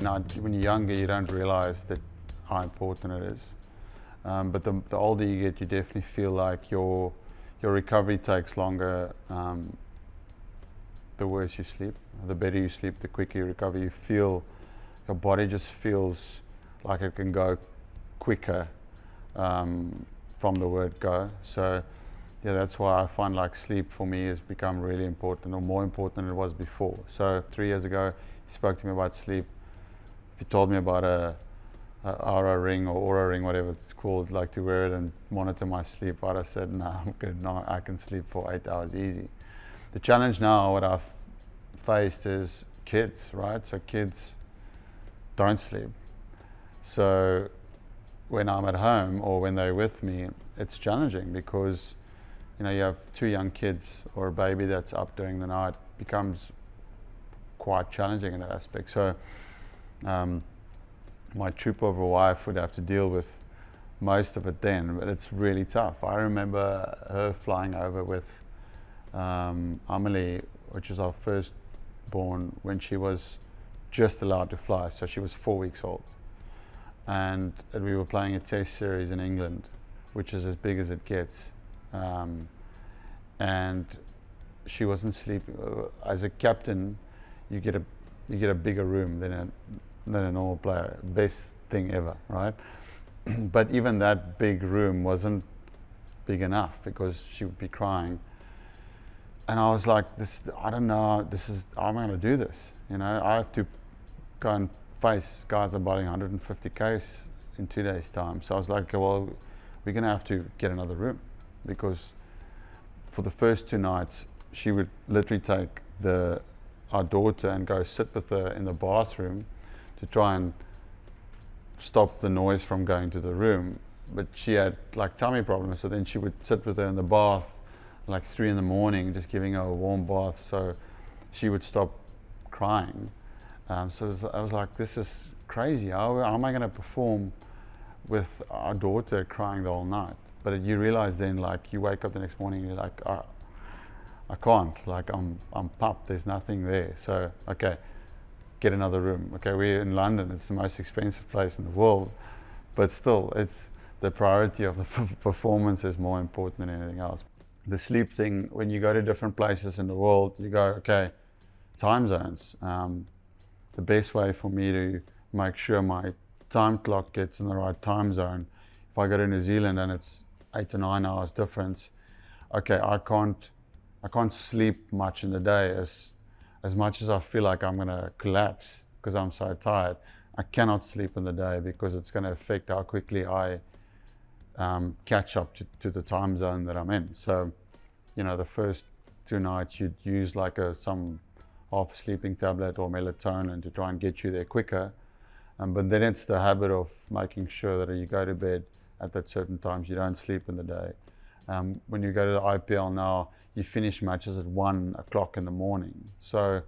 Now, when you're younger, you don't realize that how important it is. But the older you get, you definitely feel like your recovery takes longer. The worse you sleep, the better you sleep, the quicker you recover. You feel, your body just feels like it can go quicker from the word go. So yeah, that's why I find like sleep for me has become really important, or more important than it was before. So 3 years ago, you spoke to me about sleep. If you told me about a Aura ring or Aura ring, whatever it's called, like to wear it and monitor my sleep, I'd have said, no, I'm good. No, I can sleep for 8 hours easy. The challenge now, what I've faced is kids, right? So kids don't sleep. So when I'm at home or when they're with me, it's challenging because, you know, you have 2 young kids or a baby that's up during the night, becomes quite challenging in that aspect. So my troop of a wife would have to deal with most of it then, but it's really tough. I remember her flying over with Amelie, which is our firstborn, when she was just allowed to fly, so she was 4 weeks old. And we were playing a test series in England, which is as big as it gets. And she wasn't sleeping. As a captain, you get a bigger room than a normal player. Best thing ever, right? But even that big room wasn't big enough because she would be crying. And I was like, I don't know, how am I going to do this? You know, I have to go and face guys are bowling 150 Ks in 2 days' time. So I was like, well, we're going to have to get another room, because for the first 2 nights, she would literally take our daughter and go sit with her in the bathroom to try and stop the noise from going to the room. But she had like tummy problems, so then she would sit with her in the bath like 3 in the morning, just giving her a warm bath so she would stop crying. So I was like, this is crazy. How am I going to perform with our daughter crying the whole night? But you realize then, like, you wake up the next morning and you're like, I can't, like, I'm pumped, there's nothing there. So, okay, get another room. Okay, we're in London, it's the most expensive place in the world, but still, it's the priority of the performance is more important than anything else. The sleep thing, when you go to different places in the world, you go, okay, time zones. The best way for me to make sure my time clock gets in the right time zone, if I go to New Zealand and it's 8 to 9 hours difference, okay, I can't sleep much in the day as much as I feel like I'm going to collapse because I'm so tired. I cannot sleep in the day because it's going to affect how quickly I catch up to the time zone that I'm in. So, you know, the first 2 nights you'd use like some half sleeping tablet or melatonin to try and get you there quicker. But then it's the habit of making sure that you go to bed at that certain times, you don't sleep in the day. When you go to the IPL now, you finish matches at 1 o'clock in the morning. So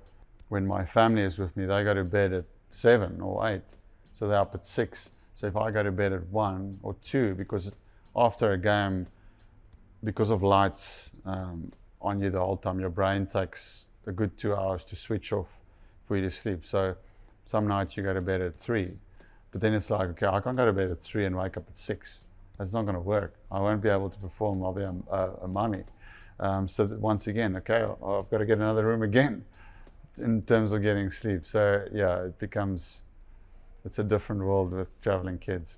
when my family is with me, they go to bed at 7 or 8. So they're up at 6. So if I go to bed at 1 or 2, because after a game, because of lights on you the whole time, your brain takes a good 2 hours to switch off for you to sleep. So some nights you go to bed at 3, but then it's like, okay, I can't go to bed at 3 and wake up at 6. That's not going to work. I won't be able to perform. I'll be a mummy. So that once again, okay, I've got to get another room again in terms of getting sleep. So yeah, it's a different world with traveling kids.